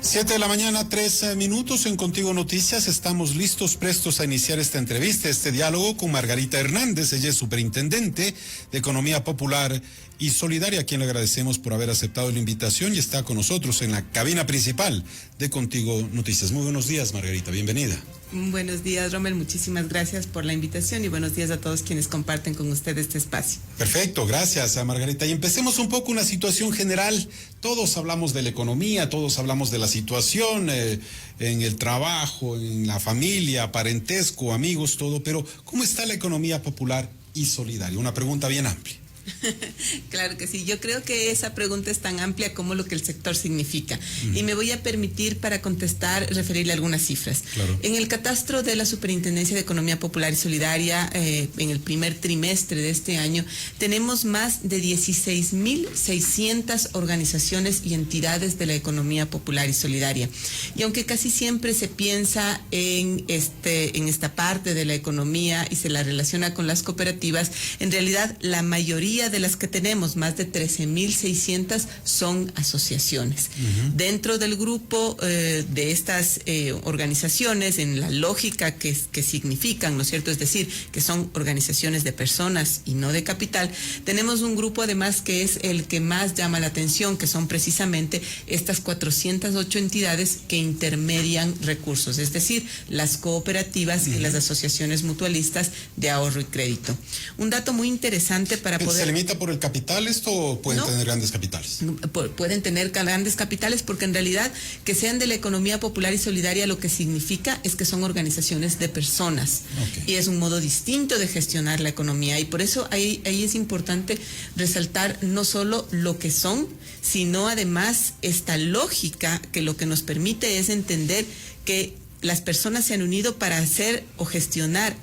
7 de la mañana, 3 minutos en Contigo Noticias. Estamos listos, prestos a iniciar esta entrevista, este diálogo con Margarita Hernández. Ella es superintendente de Economía Popular y Solidaria, a quien le agradecemos por haber aceptado la invitación y está con nosotros en la cabina principal de Contigo Noticias. Muy buenos días, Margarita, bienvenida. Buenos días, Rommel, muchísimas gracias por la invitación y buenos días a todos quienes comparten con usted este espacio. Perfecto, gracias a Margarita. Y empecemos un poco una situación general. Todos hablamos de la economía, todos hablamos de la situación en el trabajo, en la familia, parentesco, amigos, todo, pero ¿cómo está la economía popular y solidaria? Una pregunta bien amplia. Claro que sí, yo creo que esa pregunta es tan amplia como lo que el sector significa. Y me voy a permitir, para contestar, referirle algunas cifras. Claro. En el catastro de la Superintendencia de Economía Popular y Solidaria, en el primer trimestre de este año, tenemos más de 16.600 organizaciones y entidades de la economía popular y solidaria. Y aunque casi siempre se piensa en esta parte de la economía y se la relaciona con las cooperativas, en realidad la mayoría de las que tenemos, más de 13.600, son asociaciones. Dentro del grupo de estas organizaciones, en la lógica que significan, ¿no es cierto? Es decir, que son organizaciones de personas y no de capital, tenemos un grupo además que es el que más llama la atención, que son precisamente estas 408 entidades que intermedian recursos, es decir, las cooperativas y las asociaciones mutualistas de ahorro y crédito. Un dato muy interesante para poder... ¿Se limita por el capital esto o pueden tener grandes capitales? Pueden tener grandes capitales porque en realidad que sean de la economía popular y solidaria lo que significa es que son organizaciones de personas. Y es un modo distinto de gestionar la economía y por eso ahí es importante resaltar no solo lo que son, sino además esta lógica que lo que nos permite es entender que las personas se han unido para hacer o gestionar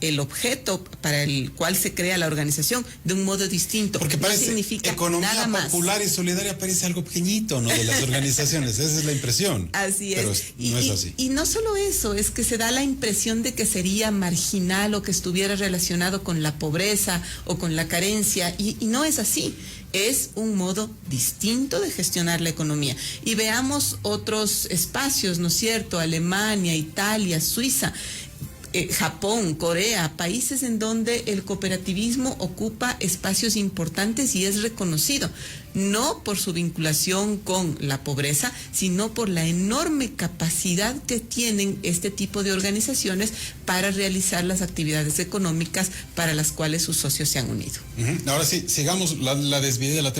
el objeto para el cual se crea la organización de un modo distinto. Porque parece, no significa economía nada más. Popular y solidaria parece algo pequeñito, ¿no? De las organizaciones, esa es la impresión. Así es. Pero no es así. Y no solo eso, es que se da la impresión de que sería marginal o que estuviera relacionado con la pobreza o con la carencia, y no es así. Es un modo distinto de gestionar la economía. Y veamos otros espacios, ¿no es cierto? Alemania, Italia, Suiza, Japón, Corea, países en donde el cooperativismo ocupa espacios importantes y es reconocido, no por su vinculación con la pobreza, sino por la enorme capacidad que tienen este tipo de organizaciones para realizar las actividades económicas para las cuales sus socios se han unido. Ahora sí, sigamos la desvié del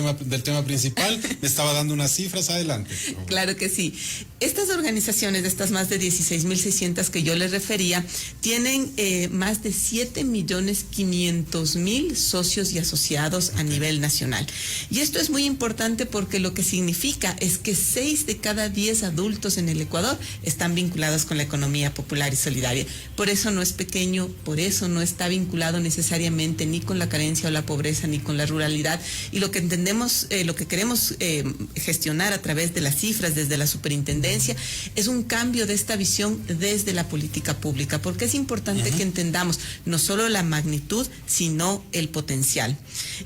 tema principal. Me estaba dando unas cifras, adelante. Claro que sí. Estas organizaciones, estas más de 16.600 que yo les refería, tienen más de 7.500.000 socios y asociados a nivel nacional. Y esto es muy importante porque lo que significa es que 6 de cada 10 adultos en el Ecuador están vinculados con la economía popular y solidaria. Por eso no es pequeño, por eso no está vinculado necesariamente ni con la carencia o la pobreza, ni con la ruralidad. Y lo que entendemos, lo que queremos gestionar a través de las cifras desde la superintendencia es un cambio de esta visión desde la política pública, porque es importante que entendamos no solo la magnitud, sino el potencial.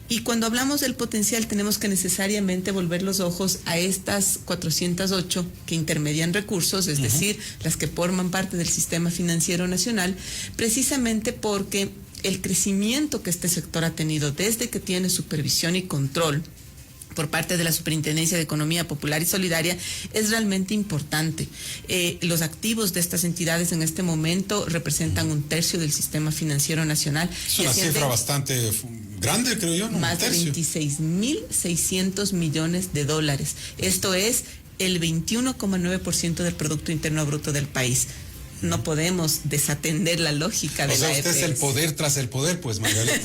Y cuando hablamos del potencial tenemos que necesariamente volver los ojos a estas 408 que intermedian recursos, es decir, las que forman parte del sistema financiero nacional, precisamente porque el crecimiento que este sector ha tenido desde que tiene supervisión y control por parte de la Superintendencia de Economía Popular y Solidaria es realmente importante. Los activos de estas entidades en este momento representan 1/3 del sistema financiero nacional. Es una cifra bastante grande, creo yo, ¿no? Más de 26.600 millones de dólares. Esto es el 21,9% del Producto Interno Bruto del país. No podemos desatender la lógica de la EPS. Usted es el poder tras el poder, pues, Margarita.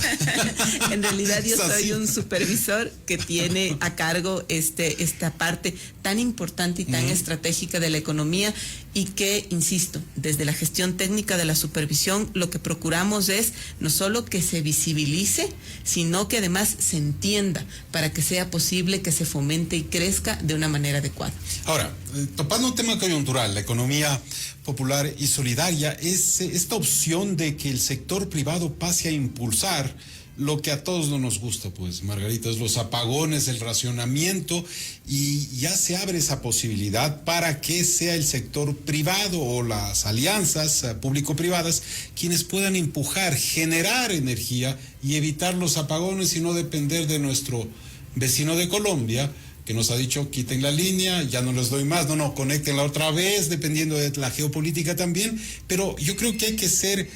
En realidad yo soy un supervisor que tiene a cargo esta parte tan importante y tan estratégica de la economía y que, insisto, desde la gestión técnica de la supervisión lo que procuramos es no solo que se visibilice, sino que además se entienda para que sea posible que se fomente y crezca de una manera adecuada. Ahora, topando un tema coyuntural, la economía popular y solidaria, es esta opción de que el sector privado pase a impulsar lo que a todos no nos gusta, pues, Margarita, es los apagones, el racionamiento, y ya se abre esa posibilidad para que sea el sector privado o las alianzas público-privadas quienes puedan empujar, generar energía y evitar los apagones y no depender de nuestro vecino de Colombia, que nos ha dicho quiten la línea, ya no les doy más, no, conéctenla otra vez, dependiendo de la geopolítica también, pero yo creo que hay que ser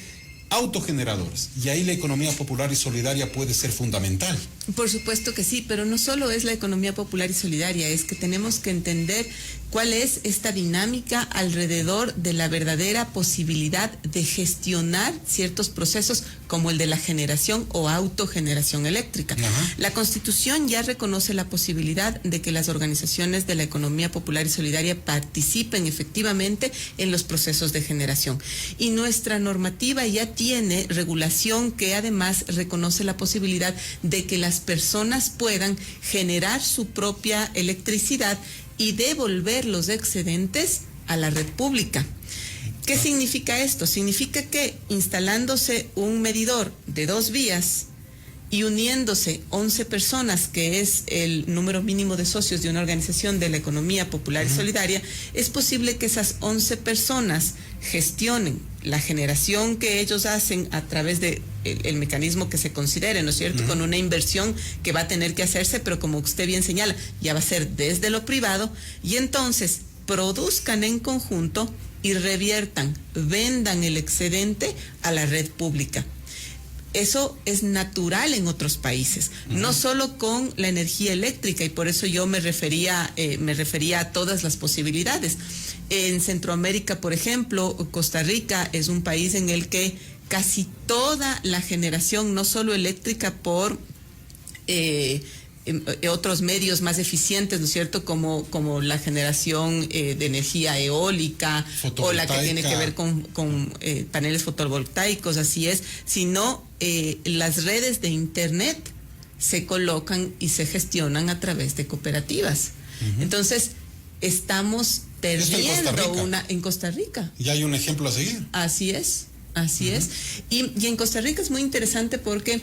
autogeneradores, y ahí la economía popular y solidaria puede ser fundamental. Por supuesto que sí, pero no solo es la economía popular y solidaria, es que tenemos que entender cuál es esta dinámica alrededor de la verdadera posibilidad de gestionar ciertos procesos como el de la generación o autogeneración eléctrica. Ajá. La Constitución ya reconoce la posibilidad de que las organizaciones de la economía popular y solidaria participen efectivamente en los procesos de generación. Y nuestra normativa ya tiene regulación que además reconoce la posibilidad de que las personas puedan generar su propia electricidad y devolver los excedentes a la red pública. ¿Qué significa esto? Significa que instalándose un medidor de 2 vías y uniéndose 11 personas, que es el número mínimo de socios de una organización de la economía popular y solidaria, es posible que esas 11 personas gestionen la generación que ellos hacen a través de el mecanismo que se considere, ¿no es cierto?, con una inversión que va a tener que hacerse, pero como usted bien señala, ya va a ser desde lo privado, y entonces produzcan en conjunto y reviertan, vendan el excedente a la red pública. Eso es natural en otros países, no solo con la energía eléctrica, y por eso yo me refería a todas las posibilidades. En Centroamérica, por ejemplo, Costa Rica es un país en el que casi toda la generación, no solo eléctrica, por otros medios más eficientes, ¿no es cierto?, como la generación de energía eólica o la que tiene que ver con paneles fotovoltaicos, así es, sino las redes de Internet se colocan y se gestionan a través de cooperativas. Entonces, estamos perdiendo en Costa Rica. Y hay un ejemplo a seguir. Así es. Y en Costa Rica es muy interesante porque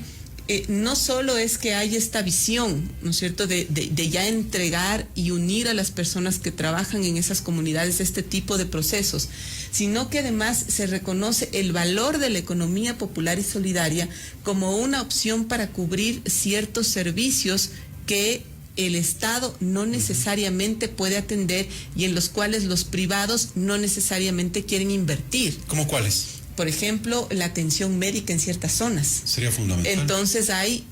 no solo es que hay esta visión, ¿no es cierto?, de ya entregar y unir a las personas que trabajan en esas comunidades este tipo de procesos, sino que además se reconoce el valor de la economía popular y solidaria como una opción para cubrir ciertos servicios que el Estado no necesariamente puede atender y en los cuales los privados no necesariamente quieren invertir. ¿Cómo cuáles? Por ejemplo, la atención médica en ciertas zonas. Sería fundamental. Entonces hay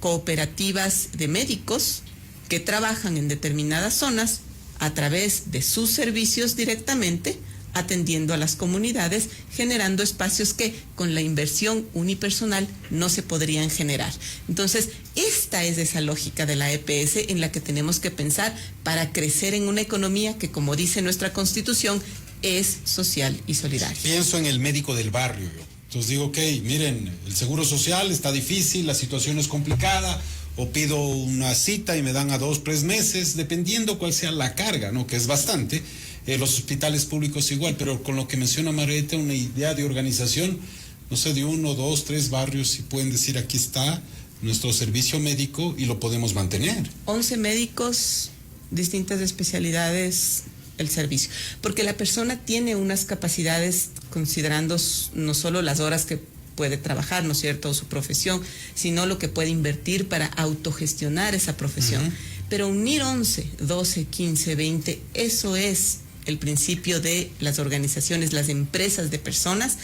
cooperativas de médicos que trabajan en determinadas zonas a través de sus servicios directamente, atendiendo a las comunidades, generando espacios que con la inversión unipersonal no se podrían generar. Entonces, esta es esa lógica de la EPS en la que tenemos que pensar para crecer en una economía que, como dice nuestra Constitución, es social y solidaria. Pienso en el médico del barrio yo. Entonces digo, ok, miren, el seguro social está difícil, la situación es complicada, o pido una cita y me dan a 2, 3 meses, dependiendo cuál sea la carga, ¿no?, que es bastante. Los hospitales públicos igual, pero con lo que menciona Margarita, una idea de organización, no sé, de 1, 2, 3 barrios, si pueden decir, aquí está nuestro servicio médico y lo podemos mantener. 11 médicos, distintas especialidades, el servicio, porque la persona tiene unas capacidades, considerando no solo las horas que puede trabajar, ¿no es cierto?, o su profesión, sino lo que puede invertir para autogestionar esa profesión. Pero unir 11, 12, 15, 20, eso es el principio de las organizaciones, las empresas de personas,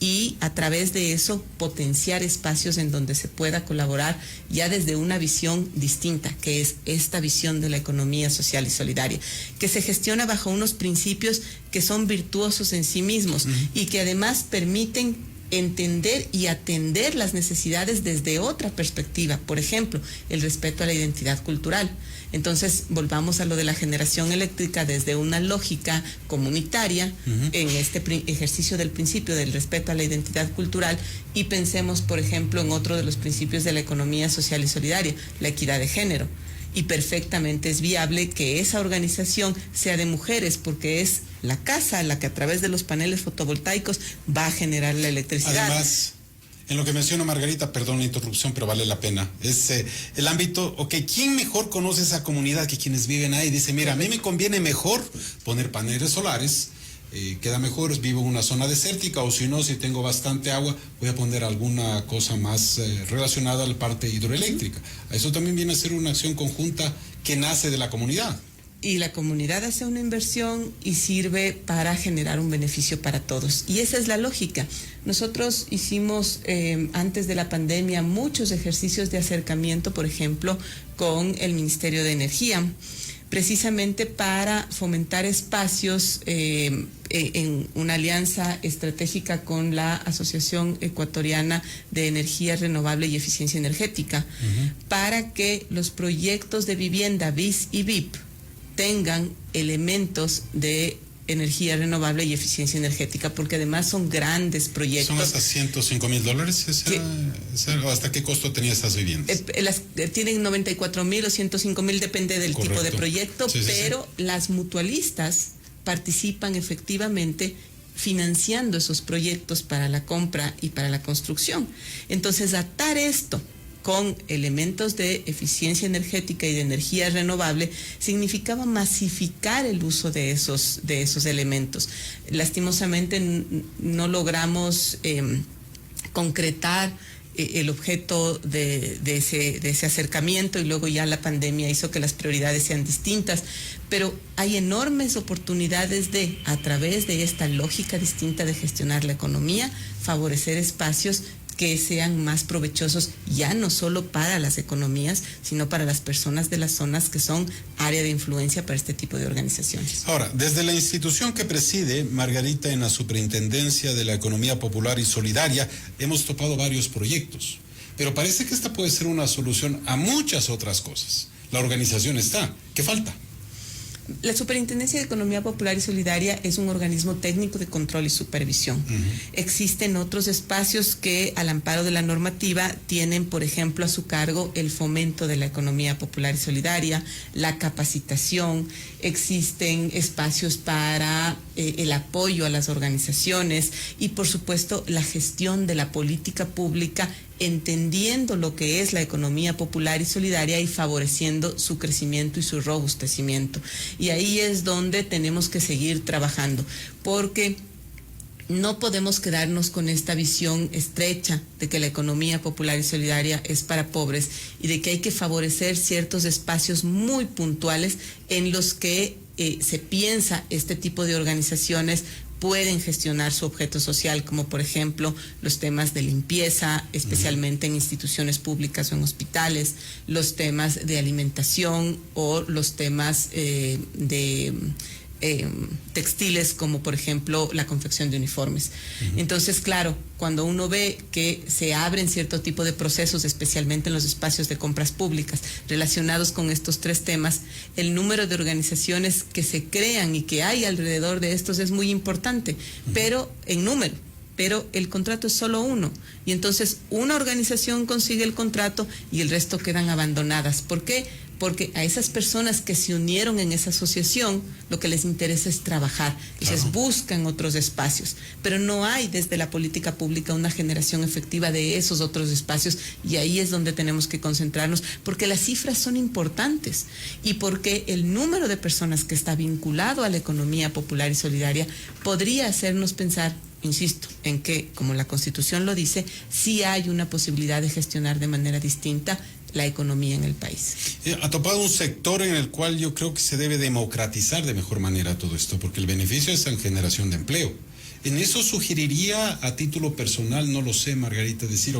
y a través de eso potenciar espacios en donde se pueda colaborar ya desde una visión distinta, que es esta visión de la economía social y solidaria, que se gestiona bajo unos principios que son virtuosos en sí mismos y que además permiten entender y atender las necesidades desde otra perspectiva. Por ejemplo, el respeto a la identidad cultural. Entonces, volvamos a lo de la generación eléctrica desde una lógica comunitaria, en este ejercicio del principio del respeto a la identidad cultural, y pensemos, por ejemplo, en otro de los principios de la economía social y solidaria, la equidad de género. Y perfectamente es viable que esa organización sea de mujeres, porque es la casa la que a través de los paneles fotovoltaicos va a generar la electricidad. Además, En lo que menciona Margarita, perdón la interrupción, pero vale la pena, es el ámbito, ¿quién mejor conoce esa comunidad que quienes viven ahí? Dice, mira, a mí me conviene mejor poner paneles solares, queda mejor, vivo en una zona desértica, o si no, si tengo bastante agua, voy a poner alguna cosa más relacionada a la parte hidroeléctrica. Eso también viene a ser una acción conjunta que nace de la comunidad. Y la comunidad hace una inversión y sirve para generar un beneficio para todos. Y esa es la lógica. Nosotros hicimos antes de la pandemia muchos ejercicios de acercamiento, por ejemplo, con el Ministerio de Energía, precisamente para fomentar espacios en una alianza estratégica con la Asociación Ecuatoriana de Energía Renovable y Eficiencia Energética, para que los proyectos de vivienda BIS y VIP tengan elementos de energía renovable y eficiencia energética, porque además son grandes proyectos. ¿Son hasta $105,000? ¿Hasta qué costo tenía estas viviendas? Tienen 94,000 o 105,000, depende del Correcto. tipo de proyecto, Sí, pero las mutualistas participan efectivamente financiando esos proyectos para la compra y para la construcción. Entonces, atar esto con elementos de eficiencia energética y de energía renovable significaba masificar el uso de esos elementos. Lastimosamente no logramos concretar el objeto de ese acercamiento, y luego ya la pandemia hizo que las prioridades sean distintas, pero hay enormes oportunidades de, a través de esta lógica distinta de gestionar la economía, favorecer espacios que sean más provechosos, ya no solo para las economías, sino para las personas de las zonas que son área de influencia para este tipo de organizaciones. Ahora, desde la institución que preside Margarita en la Superintendencia de la Economía Popular y Solidaria, hemos topado varios proyectos, pero parece que esta puede ser una solución a muchas otras cosas. La organización está, ¿qué falta? La Superintendencia de Economía Popular y Solidaria es un organismo técnico de control y supervisión. Existen otros espacios que, al amparo de la normativa, tienen, por ejemplo, a su cargo el fomento de la economía popular y solidaria, la capacitación, existen espacios para el apoyo a las organizaciones y, por supuesto, la gestión de la política pública, entendiendo lo que es la economía popular y solidaria y favoreciendo su crecimiento y su robustecimiento. Y ahí es donde tenemos que seguir trabajando, porque no podemos quedarnos con esta visión estrecha de que la economía popular y solidaria es para pobres y de que hay que favorecer ciertos espacios muy puntuales en los que se piensa este tipo de organizaciones pueden gestionar su objeto social, como por ejemplo los temas de limpieza, especialmente en instituciones públicas o en hospitales, los temas de alimentación o los temas de textiles, como por ejemplo la confección de uniformes. Entonces, claro, cuando uno ve que se abren cierto tipo de procesos, especialmente en los espacios de compras públicas relacionados con estos tres temas, el número de organizaciones que se crean y que hay alrededor de estos es muy importante, pero en número. Pero el contrato es solo uno, y entonces una organización consigue el contrato y el resto quedan abandonadas. ¿Por qué? Porque a esas personas que se unieron en esa asociación, lo que les interesa es trabajar. Entonces buscan otros espacios, pero no hay desde la política pública una generación efectiva de esos otros espacios, y ahí es donde tenemos que concentrarnos, porque las cifras son importantes y porque el número de personas que está vinculado a la economía popular y solidaria podría hacernos pensar, insisto, en que, como la Constitución lo dice, sí hay una posibilidad de gestionar de manera distinta la economía en el país. Ha topado un sector en el cual yo creo que se debe democratizar de mejor manera todo esto, porque el beneficio es en generación de empleo. En eso sugeriría a título personal, no lo sé, Margarita, decir,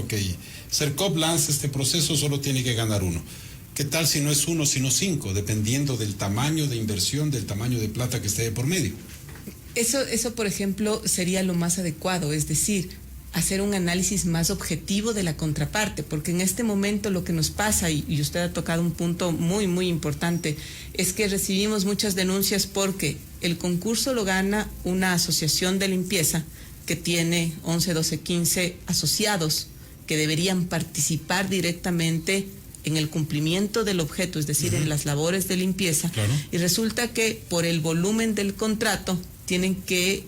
Sercop lanza este proceso, solo tiene que ganar uno. ¿Qué tal si no es uno, sino 5, dependiendo del tamaño de inversión, del tamaño de plata que esté de por medio? Eso, por ejemplo, sería lo más adecuado, es decir, hacer un análisis más objetivo de la contraparte, porque en este momento lo que nos pasa, y usted ha tocado un punto muy, muy importante, es que recibimos muchas denuncias porque el concurso lo gana una asociación de limpieza que tiene 11, 12, 15 asociados que deberían participar directamente en el cumplimiento del objeto, es decir, en las labores de limpieza, y resulta que por el volumen del contrato tienen que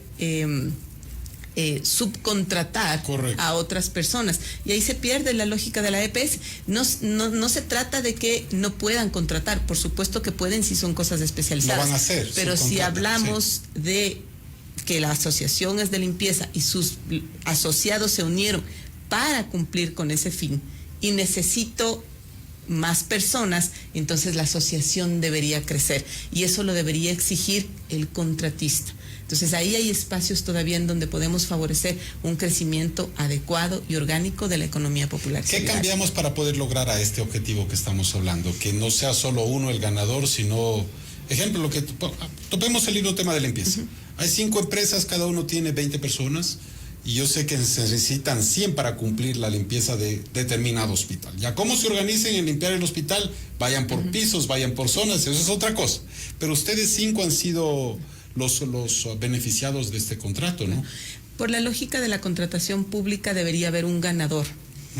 subcontratar Correcto. a otras personas. Y ahí se pierde la lógica de la EPS. No se trata de que no puedan contratar, por supuesto que pueden si son cosas especializadas. Lo van a hacer. Pero si hablamos de que la asociación es de limpieza y sus asociados se unieron para cumplir con ese fin y necesito más personas, entonces la asociación debería crecer y eso lo debería exigir el contratista. Entonces ahí hay espacios todavía en donde podemos favorecer un crecimiento adecuado y orgánico de la economía popular. ¿Qué cambiamos para poder lograr a este objetivo que estamos hablando? Que no sea solo uno el ganador, sino, ejemplo, lo que topemos el mismo tema de limpieza. Hay 5 empresas, cada uno tiene 20 personas. Y yo sé que se necesitan 100 para cumplir la limpieza de determinado hospital. Ya cómo se organicen en limpiar el hospital, vayan por pisos, vayan por zonas, eso es otra cosa. Pero ustedes 5 han sido los beneficiados de este contrato, ¿no? Por la lógica de la contratación pública debería haber un ganador.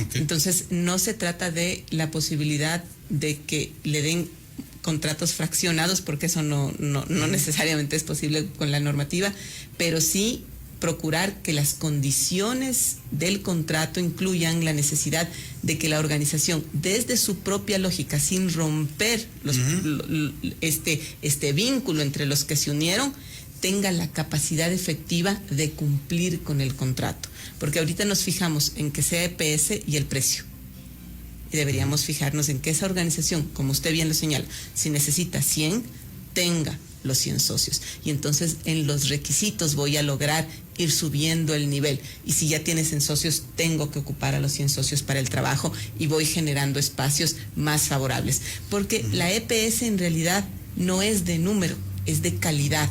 Okay. Entonces no se trata de la posibilidad de que le den contratos fraccionados, porque eso no necesariamente es posible con la normativa, pero sí procurar que las condiciones del contrato incluyan la necesidad de que la organización, desde su propia lógica, sin romper este vínculo entre los que se unieron, tenga la capacidad efectiva de cumplir con el contrato. Porque ahorita nos fijamos en que sea EPS y el precio. Y deberíamos fijarnos en que esa organización, como usted bien lo señala, si necesita 100, tenga los 100 socios. Y entonces en los requisitos voy a lograr ir subiendo el nivel. Y si ya tienes 100 socios, tengo que ocupar a los 100 socios para el trabajo y voy generando espacios más favorables. Porque la EPS en realidad no es de número, es de calidad.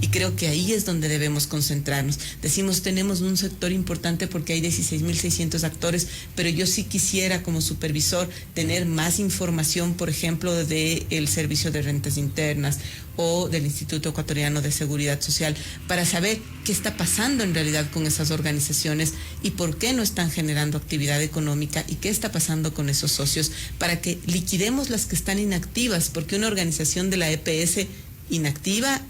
Y creo que ahí es donde debemos concentrarnos. Decimos, tenemos un sector importante porque hay 16.600 actores, pero yo sí quisiera como supervisor tener más información, por ejemplo, del Servicio de Rentas Internas o del Instituto Ecuatoriano de Seguridad Social, para saber qué está pasando en realidad con esas organizaciones y por qué no están generando actividad económica y qué está pasando con esos socios, para que liquidemos las que están inactivas, porque una organización de la EPS inactiva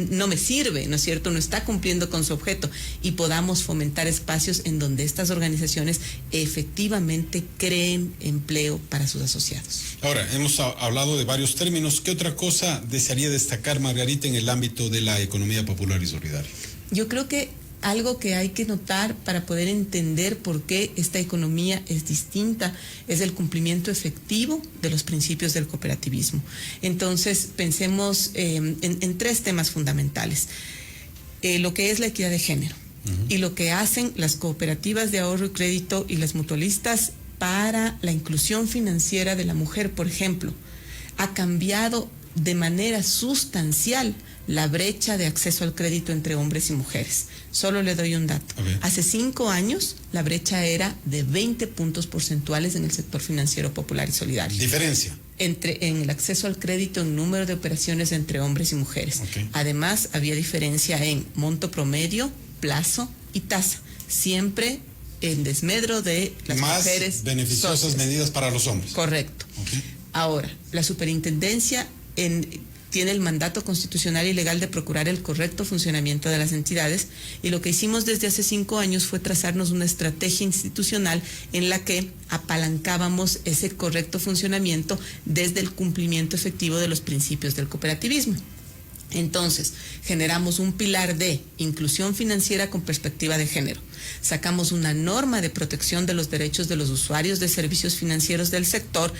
no me sirve, ¿no es cierto? No está cumpliendo con su objeto, y podamos fomentar espacios en donde estas organizaciones efectivamente creen empleo para sus asociados. Ahora, hemos hablado de varios términos. ¿Qué otra cosa desearía destacar, Margarita, en el ámbito de la economía popular y solidaria? Yo creo que algo que hay que notar para poder entender por qué esta economía es distinta es el cumplimiento efectivo de los principios del cooperativismo. Entonces, pensemos en 3 temas fundamentales. Lo que es la equidad de género y lo que hacen las cooperativas de ahorro y crédito y las mutualistas para la inclusión financiera de la mujer, por ejemplo. Ha cambiado de manera sustancial la brecha de acceso al crédito entre hombres y mujeres. Solo le doy un dato. Hace 5 años la brecha era de 20 puntos porcentuales en el sector financiero popular y solidario. ¿Diferencia? En el acceso al crédito, en número de operaciones entre hombres y mujeres. Además, había diferencia en monto promedio, plazo y tasa. Siempre en desmedro de las mujeres. Más beneficiosas socias. Medidas para los hombres. Correcto. Ahora, la superintendencia tiene el mandato constitucional y legal de procurar el correcto funcionamiento de las entidades, y lo que hicimos desde hace 5 años fue trazarnos una estrategia institucional en la que apalancábamos ese correcto funcionamiento desde el cumplimiento efectivo de los principios del cooperativismo. Entonces, generamos un pilar de inclusión financiera con perspectiva de género. Sacamos una norma de protección de los derechos de los usuarios de servicios financieros del sector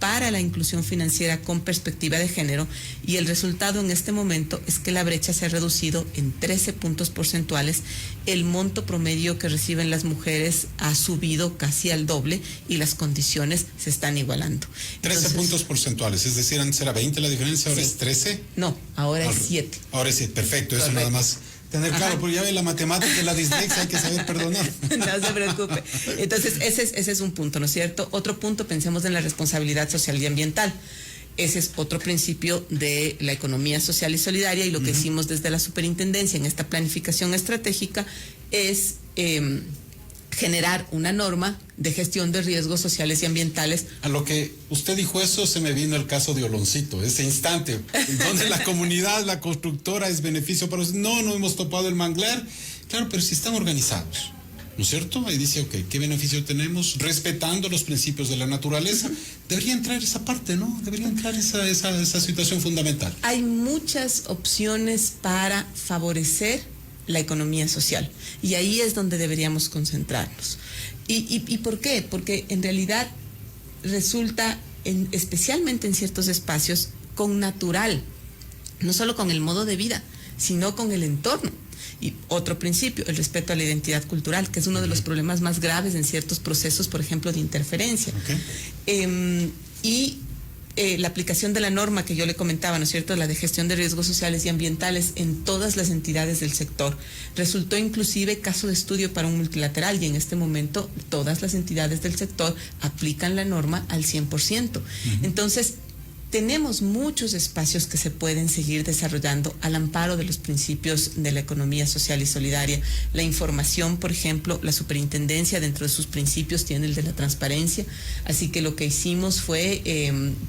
para la inclusión financiera con perspectiva de género, y el resultado en este momento es que la brecha se ha reducido en 13 puntos porcentuales, el monto promedio que reciben las mujeres ha subido casi al doble y las condiciones se están igualando. 13 puntos porcentuales, es decir, antes era 20 la diferencia, ahora es 13. No, ahora es 7. Ahora es 7, perfecto, eso nada más. Tener claro, porque ya ve la matemática y la dislexia, hay que saber perdonar. No se preocupe. Entonces, ese es un punto, ¿no es cierto? Otro punto, pensemos en la responsabilidad social y ambiental. Ese es otro principio de la economía social y solidaria, y lo que hicimos desde la superintendencia en esta planificación estratégica es generar una norma de gestión de riesgos sociales y ambientales. A lo que usted dijo eso, se me vino el caso de Oloncito, ese instante, donde la comunidad, la constructora es beneficio para nosotros. No hemos topado el manglar, Claro, pero si están organizados, ¿no es cierto? Ahí dice, ok, ¿qué beneficio tenemos? Respetando los principios de la naturaleza. Debería entrar esa parte, ¿no? Debería entrar esa situación fundamental. Hay muchas opciones para favorecer la economía social y ahí es donde deberíamos concentrarnos. ¿Y por qué? Porque en realidad resulta, especialmente en ciertos espacios, con natural, no solo con el modo de vida, sino con el entorno. Y otro principio, el respeto a la identidad cultural, que es uno de los problemas más graves en ciertos procesos, por ejemplo, de interferencia. La aplicación de la norma que yo le comentaba, ¿no es cierto?, la de gestión de riesgos sociales y ambientales en todas las entidades del sector. Resultó inclusive caso de estudio para un multilateral y en este momento todas las entidades del sector aplican la norma al 100%. Entonces, tenemos muchos espacios que se pueden seguir desarrollando al amparo de los principios de la economía social y solidaria. La información, por ejemplo, la superintendencia dentro de sus principios tiene el de la transparencia, así que lo que hicimos fue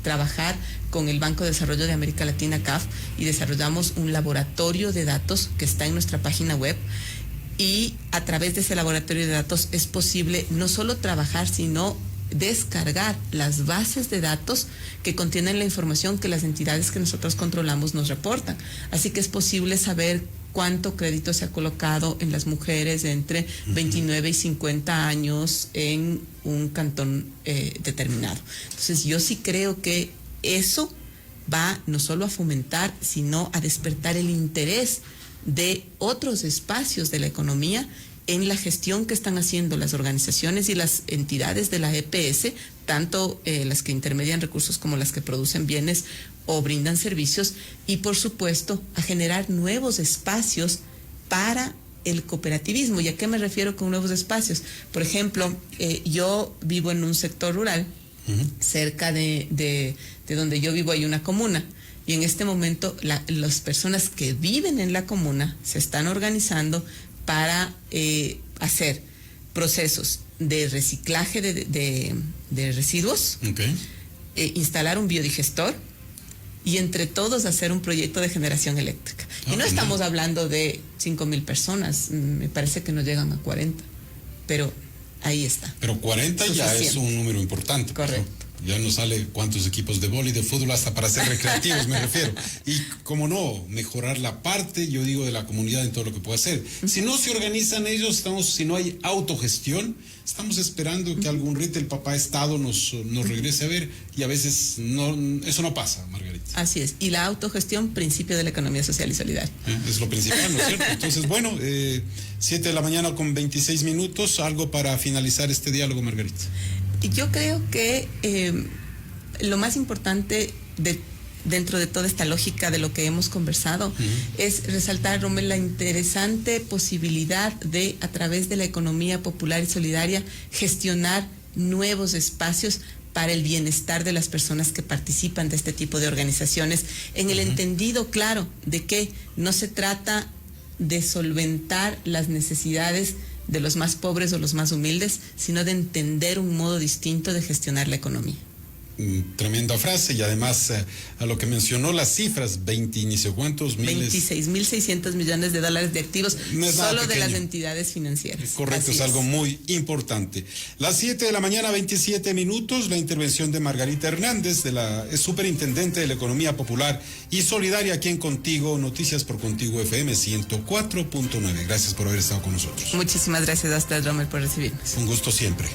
trabajar con el Banco de Desarrollo de América Latina, CAF, y desarrollamos un laboratorio de datos que está en nuestra página web. Y a través de ese laboratorio de datos es posible no solo trabajar, sino descargar las bases de datos que contienen la información que las entidades que nosotros controlamos nos reportan. Así que es posible saber cuánto crédito se ha colocado en las mujeres entre 29 y 50 años en un cantón determinado. Entonces yo sí creo que eso va no solo a fomentar, sino a despertar el interés de otros espacios de la economía en la gestión que están haciendo las organizaciones y las entidades de la EPS, tanto las que intermedian recursos como las que producen bienes o brindan servicios, y por supuesto a generar nuevos espacios para el cooperativismo. ¿Y a qué me refiero con nuevos espacios? Por ejemplo, yo vivo en un sector rural, cerca de donde yo vivo hay una comuna, y en este momento las personas que viven en la comuna se están organizando para hacer procesos de reciclaje de residuos, instalar un biodigestor y entre todos hacer un proyecto de generación eléctrica. Y no estamos hablando de 5,000 personas, me parece que no llegan a 40, pero ahí está. Pero 40 ya es un número importante. Correcto. Ya no sale cuántos equipos de vóley, de fútbol, hasta para ser recreativos me refiero. Y como no, mejorar la parte, yo digo, de la comunidad en todo lo que pueda hacer. Si no se organizan ellos, si no hay autogestión, estamos esperando que algún retail papá Estado nos regrese a ver, y a veces eso no pasa, Margarita. Así es, y la autogestión, principio de la economía social y solidaria. Es lo principal, ¿no es cierto? Entonces, bueno, 7 de la mañana con 26 minutos, algo para finalizar este diálogo, Margarita. Yo creo que lo más importante dentro de toda esta lógica de lo que hemos conversado es resaltar, Rommel, la interesante posibilidad de, a través de la economía popular y solidaria, gestionar nuevos espacios para el bienestar de las personas que participan de este tipo de organizaciones, en el entendido claro de que no se trata de solventar las necesidades de los más pobres o los más humildes, sino de entender un modo distinto de gestionar la economía. Tremenda frase, y además a lo que mencionó las cifras, 26.600 millones de dólares de activos solo de las entidades financieras. Correcto, es algo muy importante. Las 7 de la mañana, 27 minutos, la intervención de Margarita Hernández, es superintendente de la Economía Popular y Solidaria, aquí en Contigo, Noticias por Contigo FM 104.9. Gracias por haber estado con nosotros. Muchísimas gracias a usted, Rommel, por recibirnos. Un gusto siempre.